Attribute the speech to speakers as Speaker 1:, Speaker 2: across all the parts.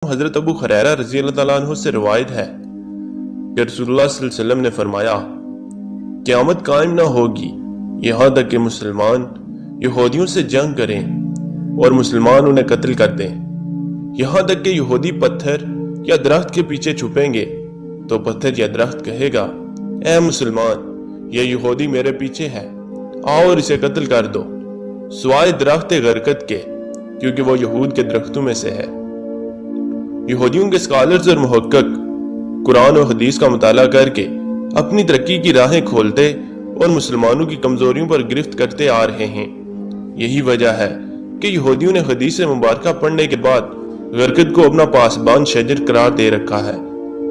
Speaker 1: हजरत अबू हुरैरा रज़ी अल्लाह तआला अन्हु से रिवायत है कि रसूलुल्लाह सल्लल्लाहु अलैहि वसल्लम ने फरमाया, क़यामत कायम ना होगी यहाँ तक कि मुसलमान यहूदियों से जंग करें और मुसलमान उन्हें कत्ल कर दें। यहाँ तक कि यहूदी पत्थर या दरख्त के पीछे छुपेंगे तो पत्थर या दरख्त कहेगा, ऐ मुसलमान, यह यहूदी मेरे पीछे है, आओ और इसे कत्ल कर दो, सिवाय दरख्त गरकत के, क्योंकि वो यहूद के दरख्तों में से है। यहूदियों के स्कॉलर्स और मुहक्किक कुरान और हदीस का मुताला करके अपनी तरक्की की राहें खोलते और मुसलमानों की कमजोरियों पर गिरफ्त करते आ रहे हैं। यही वजह है कि यहूदियों ने हदीस मुबारक पढ़ने के बाद गरकत को अपना पासबान शजर करार दे रखा है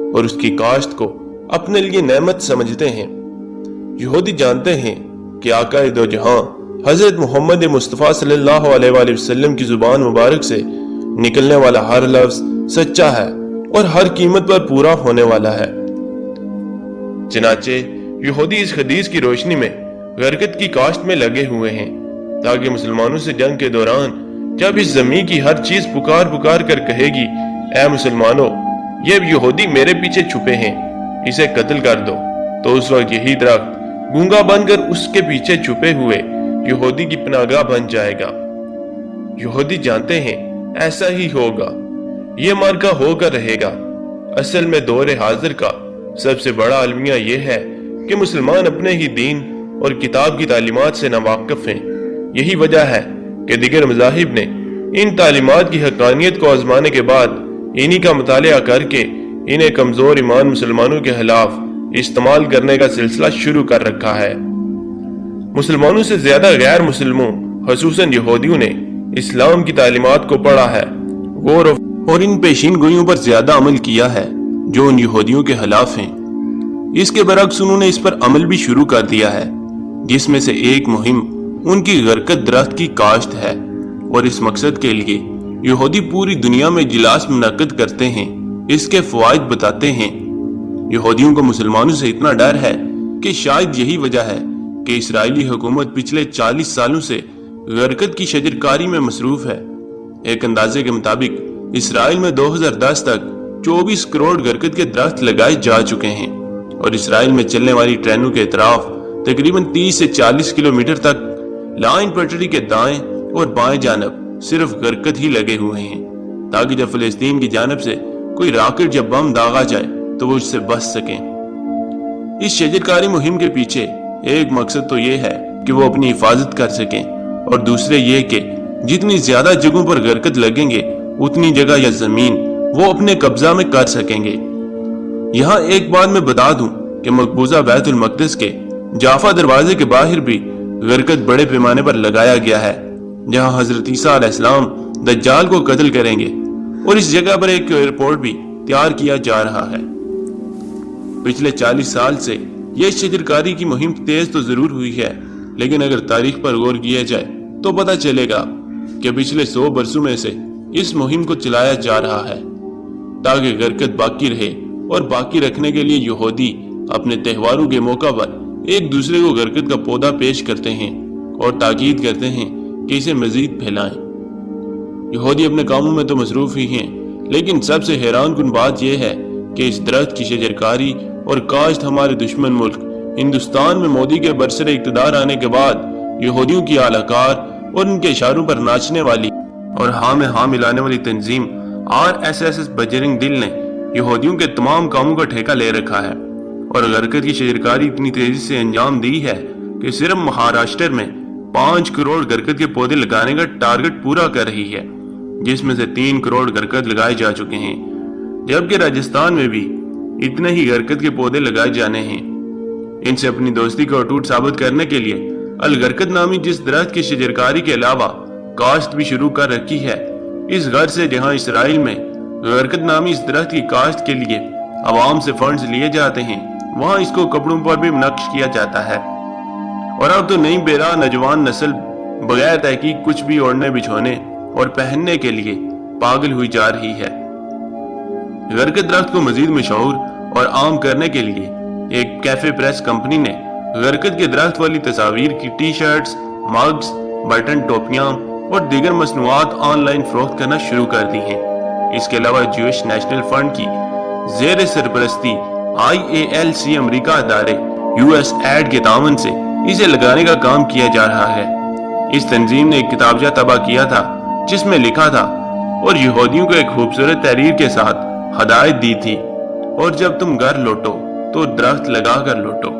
Speaker 1: और उसकी काश्त को अपने लिए नेमत समझते हैं। यहूदी जानते हैं कि आका दो जहां हजरत मोहम्मद मुस्तफ़ा सल्लल्लाहु अलैहि वसल्लम की जुबान मुबारक से निकलने वाला हर लफ्ज सच्चा है और हर कीमत पर पूरा होने वाला है। चनाचे यहूदी इस हदीस की रोशनी में गरकत की काश्त में लगे हुए हैं ताकि मुसलमानों से जंग के दौरान जब इस जमीन की हर चीज पुकार पुकार कर कहेगी, ऐ मुसलमानों, ये यहूदी मेरे पीछे छुपे हैं, इसे कत्ल कर दो, तो उस वक्त यही दरख्त गूंगा बनकर उसके पीछे छुपे हुए यहूदी की पनाहगाह बन जाएगा। यहूदी जानते हैं ऐसा ही होगा, ये मार्का होकर रहेगा। असल में दौरे हाजिर का सबसे बड़ा अलमिया यह है कि मुसलमान अपने ही दीन और किताब की तालीमात से नावाकिफ हैं। यही वजह है कि दिगर मज़ाहिब ने इन तालीमात की हक़ानियत को आजमाने के बाद इन्हीं का मुतालिया करके इन्हें कमजोर ईमान मुसलमानों के खिलाफ इस्तेमाल करने का सिलसिला शुरू कर रखा है। मुसलमानों से ज्यादा गैर मुसलमों खसूसन यहूदियों ने इस्लाम की तालीमात को पढ़ा है, गौर और इन पेशीन गोइयों पर ज्यादा अमल किया है जो उन यहूदियों के खिलाफ हैं। इसके बरक्स उन्होंने इस पर अमल भी शुरू कर दिया है, जिसमें से एक मुहिम उनकी गरकत दरख्त की काश्त है और इस मकसद के लिए यहूदी पूरी दुनिया में इजलास मुनक्किद करते हैं, इसके फवाइद बताते हैं। यहूदियों को मुसलमानों से इतना डर है कि शायद यही वजह है कि इस्राएली हुकूमत पिछले 40 सालों से गरकत की शजरकारी में मसरूफ है। एक अंदाजे के मुताबिक इसराइल में 2010 तक 24 करोड़ गरकत के दरख्त लगाए जा चुके हैं और इसराइल में चलने वाली ट्रेनों के अतराफ तकरीबन 30 से 40 किलोमीटर तक लाइन पटरी के दाएं और बाएं जानब सिर्फ गरकत ही लगे हुए हैं, ताकि जब फिलिस्तीन की जानब से कोई रॉकेट या बम दागा जाए तो वो उससे बच सकें। इस शजरकारी मुहिम के पीछे एक मकसद तो ये है कि वो अपनी हिफाजत कर सकें और दूसरे ये कि जितनी ज्यादा जगहों पर गरकत लगेंगे उतनी जगह या जमीन वो अपने कब्जा में कर सकेंगे। यहाँ एक बात मैं बता दूं कि मकबूजा बैतुल मक़दिस के जाफा दरवाजे के बाहर भी गरकत बड़े पैमाने पर लगाया गया है, जहाँ हजरत ईसा अलैहिस्सलाम दज्जाल को कत्ल करेंगे और इस जगह पर एक एयरपोर्ट भी तैयार किया जा रहा है। पिछले 40 साल से यह शजरकारी की मुहिम तेज तो जरूर हुई है, लेकिन अगर तारीख पर गौर किया जाए तो पता चलेगा कि पिछले 100 बरसों में से इस मुहिम को चलाया जा रहा है ताकि गरकत बाकी रहे, और बाकी रखने के लिए यहूदी अपने त्योहारों के मौका पर एक दूसरे को गरकत का पौधा पेश करते हैं और ताकीद करते हैं कि इसे मजीद फैलाएं। यहूदी अपने कामों में तो मसरूफ ही हैं, लेकिन सबसे हैरान कुन बात यह है कि इस दरख्त की शजरकारी और काश्त हमारे दुश्मन मुल्क हिंदुस्तान में मोदी के बरसरे इक़्तिदार आने के बाद यहूदियों की आलाकार और उनके इशारों पर नाचने वाली और हाँ में हाँ मिलाने वाली तंजीम RSS बजरंग दिल ने यहूदियों के तमाम कामों का ठेका ले रखा है और गरकत की शजरकारी इतनी तेजी से अंजाम दी है कि सिर्फ महाराष्ट्र में 5 करोड़ गरकत के पौधे लगाने का टारगेट पूरा कर रही है, जिसमें से 3 करोड़ गरकत लगाए जा चुके हैं, जबकि राजस्थान में भी इतने ही गरकत के पौधे लगाए जाने हैं। इनसे अपनी दोस्ती को अटूट साबित करने के लिए अल गरकत नामी जिस दरख्त की शजरकारी के अलावा काश्त भी शुरू कर रखी है, इस गर्ज से जहां इसराइल में गरकत नामी इस दरख्त की काश्त के लिए आवाम से फंड्स लिए जाते हैं, वहां इसको कपड़ों पर भी नक्श किया जाता है। और अब तो नई बेरा नौजवान नस्ल बगैर तहकीक कुछ भी ओढ़ने बिछोने और पहनने के लिए पागल हुई जा रही है। गरकत दरख्त को मजीद मशहूर और आम करने के लिए एक कैफे प्रेस कंपनी ने गरकत के दरख्त वाली तस्वीर की टी शर्ट्स, मग्स, बटन टोपियां और दीगर मसनूआत ऑनलाइन फरोख्त करना शुरू कर दी हैं। اس کے علاوہ جوش نیشنل فرنٹ کی زیر سرپرستی IALC امریکہ ادارے USAID کے تعاون سے اسے لگانے کا کام کیا جا رہا ہے۔ اس تنظیم نے ایک کتابچہ طبع کیا تھا جس میں لکھا تھا اور یہودیوں کو ایک خوبصورت تحریر کے ساتھ ہدایت دی تھی، اور جب تم گھر لوٹو تو درخت لگا کر لوٹو۔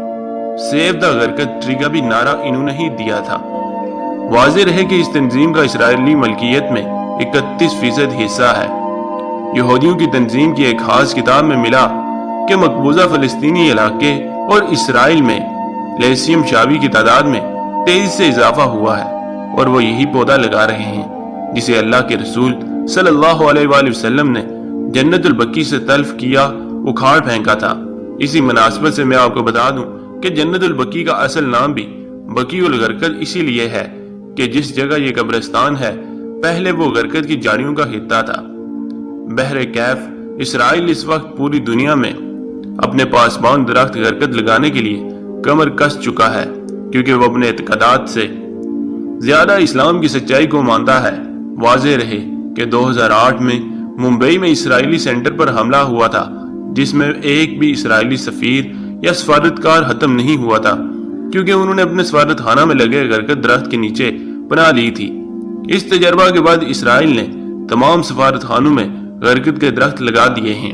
Speaker 1: سیو دا غرقد ٹری کا بھی نعرہ انہوں نے ہی دیا تھا۔ واضح رہے کہ اس تنظیم کا اسرائیلی ملکیت میں 31% حصہ ہے۔ یہودیوں کی تنظیم کی ایک خاص کتاب میں ملا کہ مقبوضہ فلسطینی علاقے اور اسرائیل میں لیسیم شابی کی تعداد میں تیزی سے اضافہ ہوا ہے، اور وہ یہی پودا لگا رہے ہیں جسے اللہ کے رسول صلی اللہ علیہ وآلہ وسلم نے جنت البقیع سے تلف کیا، اکھاڑ پھینکا تھا۔ اسی مناسبت سے میں آپ کو بتا دوں کہ جنت البقیع کا اصل نام بھی بقیع الغرقد اسی لیے ہے کہ جس جگہ یہ قبرستان ہے پہلے وہ غرقد کی جھاڑیوں کا خطہ تھا۔ بحر کیف اسرائیل اس وقت پوری دنیا میں اپنے پاسبان درخت غرقد لگانے کے لیے کمر کس چکا ہے، کیونکہ وہ اپنے اعتقادات سے زیادہ اسلام کی سچائی کو مانتا ہے۔ واضح رہے کہ 2008 میں ممبئی میں اسرائیلی سینٹر پر حملہ ہوا تھا جس میں ایک بھی اسرائیلی سفیر یا سفارتکار ختم نہیں ہوا تھا، کیونکہ انہوں نے اپنے سفارت خانہ میں لگے غرقد درخت کے نیچے پناہ لی تھی۔ اس تجربہ کے بعد اسرائیل نے تمام سفارت خانوں میں غرقد کے درخت لگا دیے ہیں۔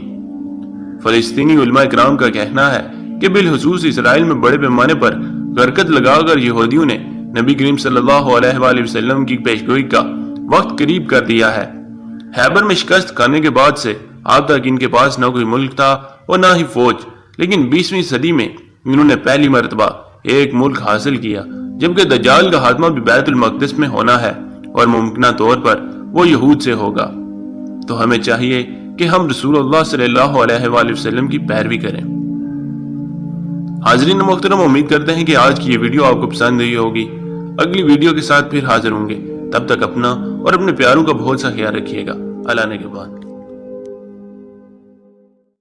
Speaker 1: فلسطینی علماء اکرام کا کہنا ہے کہ بالخصوص اسرائیل میں بڑے پیمانے پر غرقد لگا کر یہودیوں نے نبی کریم صلی اللہ علیہ وآلہ وسلم کی پیشگوئی کا وقت قریب کر دیا ہے۔ خیبر میں شکست کھانے کے بعد سے اب تک ان کے پاس نہ کوئی ملک تھا اور نہ ہی فوج، لیکن 20ویں صدی میں انہوں نے پہلی مرتبہ ایک ملک حاصل کیا، جبکہ دجال کا خاتمہ بھی بیت المقدس میں ہونا ہے اور ممکنہ طور پر وہ یہود سے ہوگا۔ تو ہمیں چاہیے کہ ہم رسول اللہ صلی اللہ علیہ وآلہ وسلم کی پیروی کریں۔ حاضرین محترم، امید کرتے ہیں کہ آج کی یہ ویڈیو آپ کو پسند آئی ہوگی۔ اگلی ویڈیو کے ساتھ پھر حاضر ہوں گے، تب تک اپنا اور اپنے پیاروں کا بہت سا خیال رکھیے گا۔ اللہ نے کے بعد